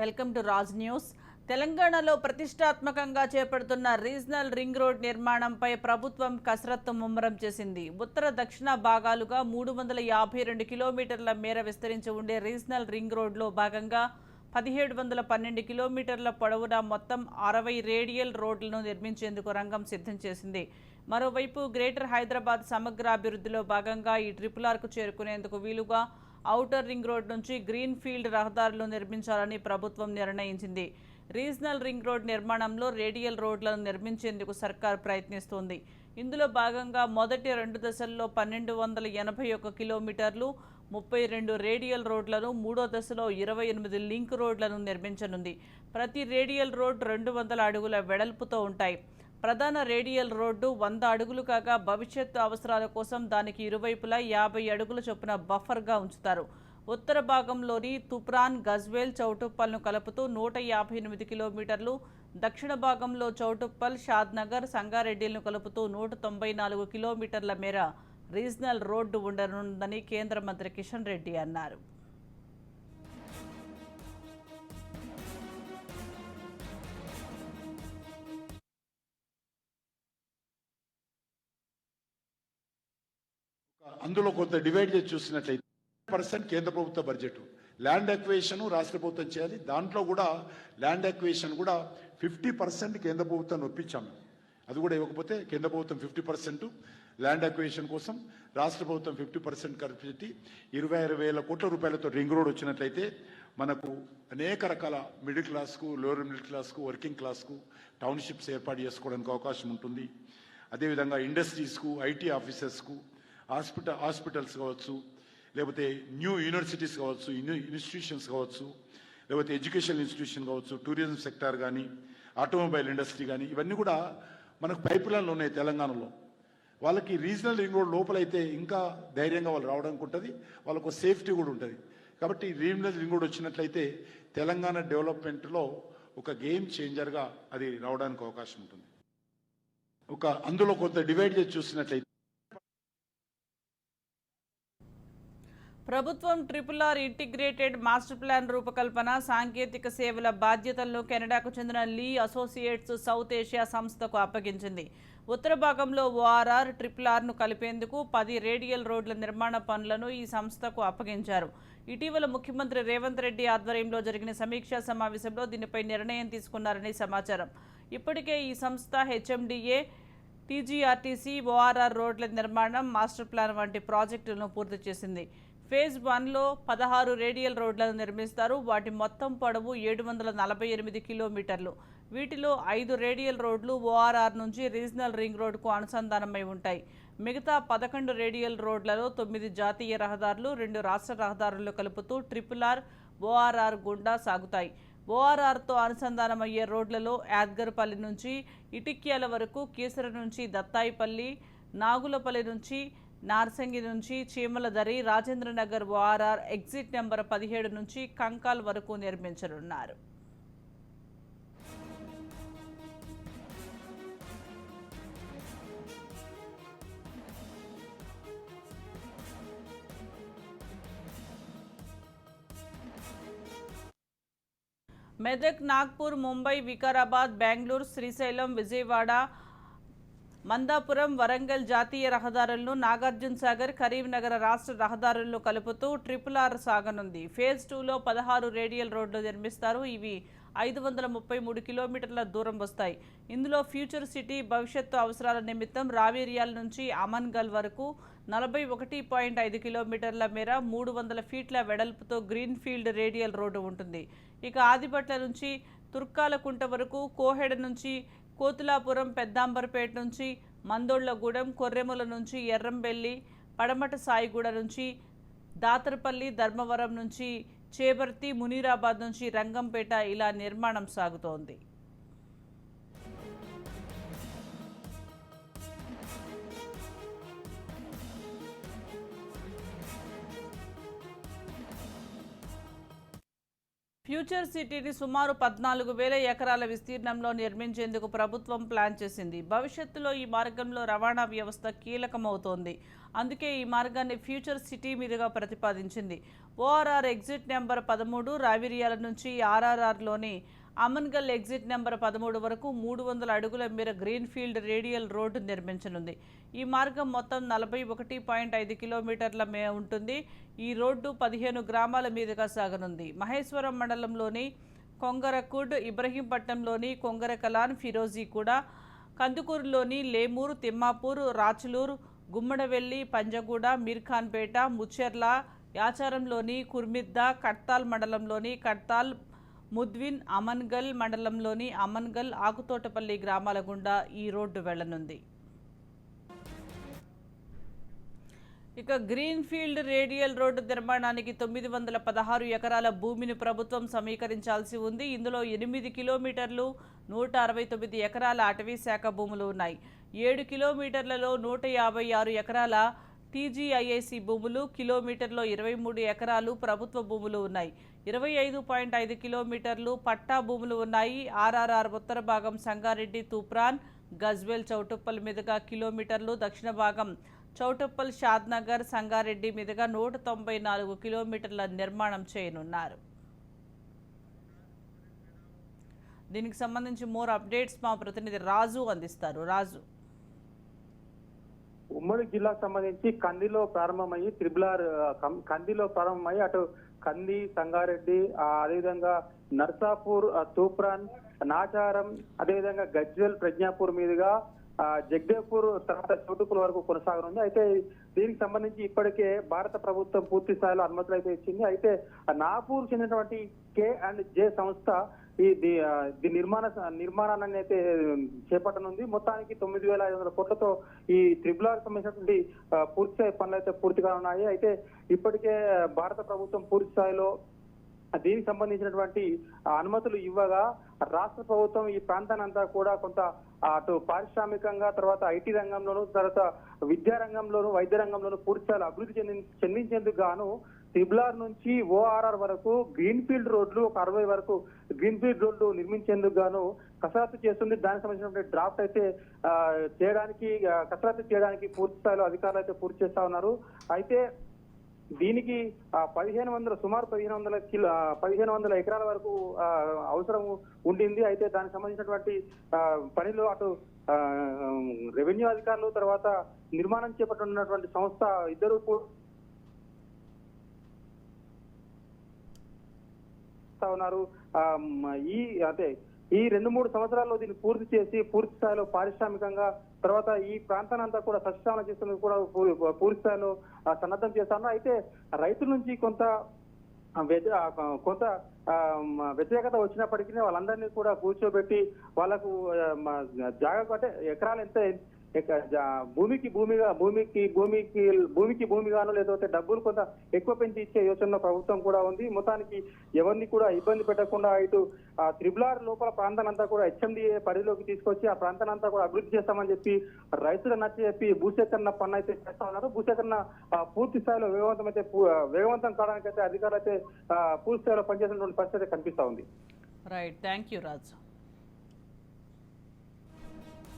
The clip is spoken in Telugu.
Welcome to Raj news. తెలంగాణలో ప్రతిష్టాత్మకంగా చేపడుతున్న రీజనల్ రింగ్ రోడ్ నిర్మాణంపై ప్రభుత్వం కసరత్తు ముమ్మరం చేసింది. ఉత్తర దక్షిణ భాగాలుగా 352 కిలోమీటర్ల మేర విస్తరించి ఉండే రీజనల్ రింగ్ రోడ్లో భాగంగా 1712 కిలోమీటర్ల పొడవున మొత్తం 60 రేడియల్ రోడ్లను నిర్మించేందుకు రంగం సిద్ధం చేసింది. మరోవైపు గ్రేటర్ హైదరాబాద్ సమగ్ర అభివృద్ధిలో భాగంగా ఈ ట్రిపుల్ కు చేరుకునేందుకు వీలుగా ఔటర్ రింగ్ రోడ్ నుంచి గ్రీన్ ఫీల్డ్ రహదారులు నిర్మించాలని ప్రభుత్వం నిర్ణయించింది. రీజనల్ రింగ్ రోడ్ నిర్మాణంలో రేడియల్ రోడ్లను నిర్మించేందుకు సర్కార్ ప్రయత్నిస్తోంది. ఇందులో భాగంగా మొదటి 2 దశల్లో 1281 కిలోమీటర్లు 32 రేడియల్ రోడ్లను, మూడో దశలో 28 లింక్ రోడ్లను నిర్మించనుంది. ప్రతి రేడియల్ రోడ్ 200 అడుగుల వెడల్పుతో ఉంటాయి. ప్రధాన రేడియల్ రోడ్డు 100 అడుగులు కాగా భవిష్యత్తు అవసరాల కోసం దానికి ఇరువైపులా 50 అడుగుల చొప్పున బఫర్గా ఉంచుతారు. ఉత్తర భాగంలోని తుప్రాన్, గజ్వేల్, చౌటుప్పల్ను కలుపుతూ 158 కిలోమీటర్లు, దక్షిణ భాగంలో చౌటుప్పల్, షాద్నగర్, సంగారెడ్డిలను కలుపుతూ 194 కిలోమీటర్ల మేర రీజనల్ రోడ్డు ఉండనుందని కేంద్ర మంత్రి కిషన్ రెడ్డి అన్నారు. అందులో కొంత డివైడ్ చేసి చూసినట్లయితే 50% కేంద్ర ప్రభుత్వ బడ్జెట్, ల్యాండ్ అక్విజిషన్ రాష్ట్ర ప్రభుత్వం చేయాలి. దాంట్లో కూడా ల్యాండ్ అక్విజిషన్ కూడా 50% కేంద్ర ప్రభుత్వాన్ని ఒప్పించాము. అది కూడా ఇవ్వకపోతే కేంద్ర ప్రభుత్వం 50% ల్యాండ్ అక్విజిషన్ కోసం, రాష్ట్ర ప్రభుత్వం 50% ఖర్చు పెట్టి 26,000 కోట్ల రూపాయలతో రింగ్ రోడ్ వచ్చినట్లయితే మనకు అనేక రకాల మిడిల్ క్లాస్కు, లోవర్ మిడిల్ క్లాస్కు, వర్కింగ్ క్లాస్కు టౌన్షిప్స్ ఏర్పాటు చేసుకోవడానికి అవకాశం ఉంటుంది. అదేవిధంగా ఇండస్ట్రీస్కు, ఐటీ ఆఫీసర్స్కు, హాస్పిటల్స్ కావచ్చు, లేకపోతే న్యూ యూనివర్సిటీస్ కావచ్చు, ఇన్స్టిట్యూషన్స్ కావచ్చు, లేకపోతే ఎడ్యుకేషన్ ఇన్స్టిట్యూషన్ కావచ్చు, టూరిజం సెక్టార్ కానీ, ఆటోమొబైల్ ఇండస్ట్రీ కానీ, ఇవన్నీ కూడా మనకు పైప్ లైన్లు ఉన్నాయి తెలంగాణలో. వాళ్ళకి రీజనల్ రింగ్ రోడ్ లోపలైతే ఇంకా ధైర్యంగా వాళ్ళు రావడానికి ఉంటుంది, వాళ్ళకు సేఫ్టీ కూడా ఉంటుంది. కాబట్టి రీజనల్ రింగ్ రోడ్ వచ్చినట్లయితే తెలంగాణ డెవలప్మెంట్లో ఒక గేమ్ చేంజర్గా అది రావడానికి అవకాశం ఉంటుంది. అందులో కొంత డివైడ్ చేసి చూసినట్లయితే ప్రభుత్వం RRR ఇంటిగ్రేటెడ్ మాస్టర్ ప్లాన్ రూపకల్పన, సాంకేతిక సేవల బాధ్యతలను కెనడాకు చెందిన లీ అసోసియేట్స్ సౌత్ ఏషియా సంస్థకు అప్పగించింది. ఉత్తర భాగంలో ORR, RRRను కలిపేందుకు 10 రేడియల్ రోడ్ల నిర్మాణ పనులను ఈ సంస్థకు అప్పగించారు. ఇటీవల ముఖ్యమంత్రి రేవంత్ రెడ్డి ఆధ్వర్యంలో జరిగిన సమీక్షా సమావేశంలో దీనిపై నిర్ణయం తీసుకున్నారని సమాచారం. ఇప్పటికే ఈ సంస్థ HMDA, TGRTC, ORR రోడ్ల నిర్మాణం, మాస్టర్ ప్లాన్ వంటి ప్రాజెక్టులను పూర్తి చేసింది. ఫేజ్ 1లో 16 రేడియల్ రోడ్లను నిర్మిస్తారు. వాటి మొత్తం పొడవు 748 కిలోమీటర్లు. వీటిలో 5 రేడియల్ రోడ్లు ORR నుంచి రీజనల్ రింగ్ రోడ్కు అనుసంధానమై ఉంటాయి. మిగతా 11 రేడియల్ రోడ్లలో 9 జాతీయ రహదారులు, 2 రాష్ట్ర రహదారులు కలుపుతూ RRR, ORR గుండా సాగుతాయి. ORRతో అనుసంధానమయ్యే రోడ్లలో యాద్గర్పల్లి నుంచి ఇటిక్యాల వరకు, కీసర నుంచి దత్తాయిపల్లి, నాగులపల్లి నుంచి నార్సంగి నుంచి చీమలదరి, రాజేంద్రనగర్ ORR ఎగ్జిట్ నెంబర్ 17 నుంచి కంకాల్ వరకు నిర్మించనున్నారు. మెదక్, నాగ్పూర్, ముంబై, వికారాబాద్, బెంగళూరు, శ్రీశైలం, విజయవాడ, మందాపురం, వరంగల్ జాతీయ రహదారులను నాగార్జున సాగర్, కరీంనగర్ రాష్ట్ర రహదారులను కలుపుతూ RRR సాగనుంది. ఫేజ్ 2లో 16 రేడియల్ రోడ్లు నిర్మిస్తారు. ఇవి 533 కిలోమీటర్ల దూరం వస్తాయి. ఇందులో ఫ్యూచర్ సిటీ భవిష్యత్తు అవసరాల నిమిత్తం రావేరియాల నుంచి అమన్గల్ వరకు 41.5 కిలోమీటర్ల మేర 300 ఫీట్ల వెడల్పుతో గ్రీన్ ఫీల్డ్ రేడియల్ రోడ్డు ఉంటుంది. ఇక ఆదిపట్ల నుంచి తుర్కాలకుంట వరకు, కోహెడ నుంచి కోతులాపురం, పెద్దాంబర్పేట నుంచి మందోళ్లగూడెం, కొర్రెముల నుంచి ఎర్రంబెల్లి, పడమట సాయిగూడ నుంచి దాతరపల్లి, ధర్మవరం నుంచి చేబర్తి, మునీరాబాద్ నుంచి రంగంపేట ఇలా నిర్మాణం సాగుతోంది. ఫ్యూచర్ సిటీని సుమారు 14,000 ఎకరాల విస్తీర్ణంలో నిర్మించేందుకు ప్రభుత్వం ప్లాన్ చేసింది. భవిష్యత్తులో ఈ మార్గంలో రవాణా వ్యవస్థ కీలకమవుతోంది. అందుకే ఈ మార్గాన్ని ఫ్యూచర్ సిటీ మీదుగా ప్రతిపాదించింది. ఓఆర్ఆర్ ఎగ్జిట్ నెంబర్ 13 రావిరియాల నుంచి ఆర్ఆర్ఆర్లోని అమన్గల్ ఎగ్జిట్ నెంబర్ 13 వరకు 300 అడుగుల మేర గ్రీన్ఫీల్డ్ రేడియల్ రోడ్డు నిర్మించనుంది. ఈ మార్గం మొత్తం 41.5 కిలోమీటర్ల ఉంటుంది. ఈ రోడ్డు 15 గ్రామాల మీదుగా సాగనుంది. మహేశ్వరం మండలంలోని కొంగరకుడ్, ఇబ్రహీంపట్నంలోని కొంగరకలాన్, ఫిరోజీగూడ, కందుకూరులోని లేమూరు, తిమ్మాపూర్, రాచులూరు, గుమ్మడవెల్లి, పంజగూడ, మీర్ఖాన్పేట, ముచ్చెర్ల, యాచారంలోని కుర్మిద్ద, కడ్తాల్ మండలంలోని కడ్తాల్, ముద్విన్, అమన్గల్ మండలంలోని అమన్గల్, ఆకుతోటపల్లి గ్రామాల గుండా ఈ రోడ్డు వెళ్లనుంది. ఇక గ్రీన్ఫీల్డ్ రేడియల్ రోడ్డు నిర్మాణానికి 916 ఎకరాల భూమిని ప్రభుత్వం సమీకరించాల్సి ఉంది. ఇందులో 8 కిలోమీటర్లు 169 ఎకరాల అటవీ శాఖ భూములు ఉన్నాయి. 7 కిలోమీటర్లలో 156 ఎకరాల టీజీఐఐసి భూములు, కిలోమీటర్లో 23 ఎకరాలు ప్రభుత్వ భూములు ఉన్నాయి. 25.5 కిలోమీటర్లు పట్టా భూములు ఉన్నాయి. ఆర్ఆర్ఆర్ ఉత్తర భాగం సంగారెడ్డి, తూప్రాన్, గజ్వేల్, చౌటుప్పల్ మీదుగా కిలోమీటర్లు, దక్షిణ భాగం చౌటుప్పల్, షాద్నగర్, సంగారెడ్డి మీదుగా 194 కిలోమీటర్ల నిర్మాణం చేయనున్నారు. దీనికి సంబంధించి మోర్ అప్డేట్స్ మా ప్రతినిధి రాజు అందిస్తారు. రాజు, ఉమ్మడి జిల్లాకు సంబంధించి కందిలో ప్రారంభమయ్యి కందిలో ప్రారంభమయ్యి అటు కంది, సంగారెడ్డి, అదేవిధంగా నర్సాపూర్, తూప్రాన్, నాచారం, అదేవిధంగా గజ్వేల్, ప్రజ్ఞాపూర్ మీదుగా జగ్దేపూర్ తర్వాత చోటుకుల వరకు కొనసాగనుంది. అయితే దీనికి సంబంధించి ఇప్పటికే భారత ప్రభుత్వం పూర్తి స్థాయిలో అనుమతులు అయితే ఇచ్చింది. అయితే నాపూర్ చెందినటువంటి K&J సంస్థ ఈ నిర్మాణాన్ని అయితే చేపట్టనుంది. మొత్తానికి 9,500 కోట్లతో ఈ త్రిబుల్ సంబంధించినటువంటి పూర్తి పనులు అయితే పూర్తిగా ఉన్నాయి. అయితే ఇప్పటికే భారత ప్రభుత్వం పూర్తి స్థాయిలో దీనికి సంబంధించినటువంటి అనుమతులు ఇవ్వగా రాష్ట్ర ప్రభుత్వం ఈ ప్రాంతాన్ని అంతా కూడా కొంత అటు పారిశ్రామికంగా, తర్వాత ఐటీ రంగంలోను, తర్వాత విద్యా రంగంలోను, వైద్య రంగంలోను పూర్తి స్థాయిలో అభివృద్ధి చెందించేందుకు గాను త్రిబుల్ నుంచి ఓఆర్ఆర్ వరకు గ్రీన్ఫీల్డ్ రోడ్లు, ఒక 60 వరకు గ్రీన్ఫీల్డ్ రోడ్లు నిర్మించేందుకు గాను కసరత్తు చేస్తుంది. దానికి సంబంధించినటువంటి డ్రాఫ్ట్ అయితే కసరత్తు చేయడానికి పూర్తి స్థాయిలో అధికారులు అయితే పూర్తి చేస్తా ఉన్నారు. అయితే దీనికి 1,500 ఎకరాల వరకు అవసరం ఉండింది. అయితే దానికి సంబంధించినటువంటి పనిలో అటు రెవెన్యూ అధికారులు, తర్వాత నిర్మాణం చేపట్టున్నటువంటి సంస్థ ఇద్దరు ఉన్నారు. ఈ 2-3 సంవత్సరాల్లో దీన్ని పూర్తి చేసి పూర్తి స్థాయిలో పారిశ్రామికంగా, తర్వాత ఈ ప్రాంతాన్ని అంతా కూడా సస్యశ్యామలం చేసేందుకు కూడా పూర్తి స్థాయిలో సన్నద్ధం చేస్తాను. అయితే రైతుల నుంచి కొంత వ్యతిరేకత వచ్చినప్పటికీ వాళ్ళందరినీ కూడా కూర్చోబెట్టి వాళ్ళకు జాగా అంటే ఎకరాలు ఎంత భూమికి భూమిగాను, లేకపోతే డబ్బులు కొంత ఎక్కువ పెంచి ఇచ్చే యోచనలో ప్రభుత్వం కూడా ఉంది. మొత్తానికి ఎవరిని కూడా ఇబ్బంది పెట్టకుండా ఇటు త్రిబుల్ లోపల ప్రాంతానంతా కూడా HMDA పరిధిలోకి తీసుకొచ్చి ఆ ప్రాంతానంతా కూడా అభివృద్ధి చేస్తామని చెప్పి రైతులు నచ్చజెప్పి భూసేకరణ పన్ను అయితే చేస్తా ఉన్నారు. భూసేకరణ పూర్తి స్థాయిలో వేగవంతం కావడానికి అయితే అధికారులు అయితే పూర్తి స్థాయిలో పనిచేసినటువంటి పరిస్థితి కనిపిస్తా ఉంది. Right, thank you Raju.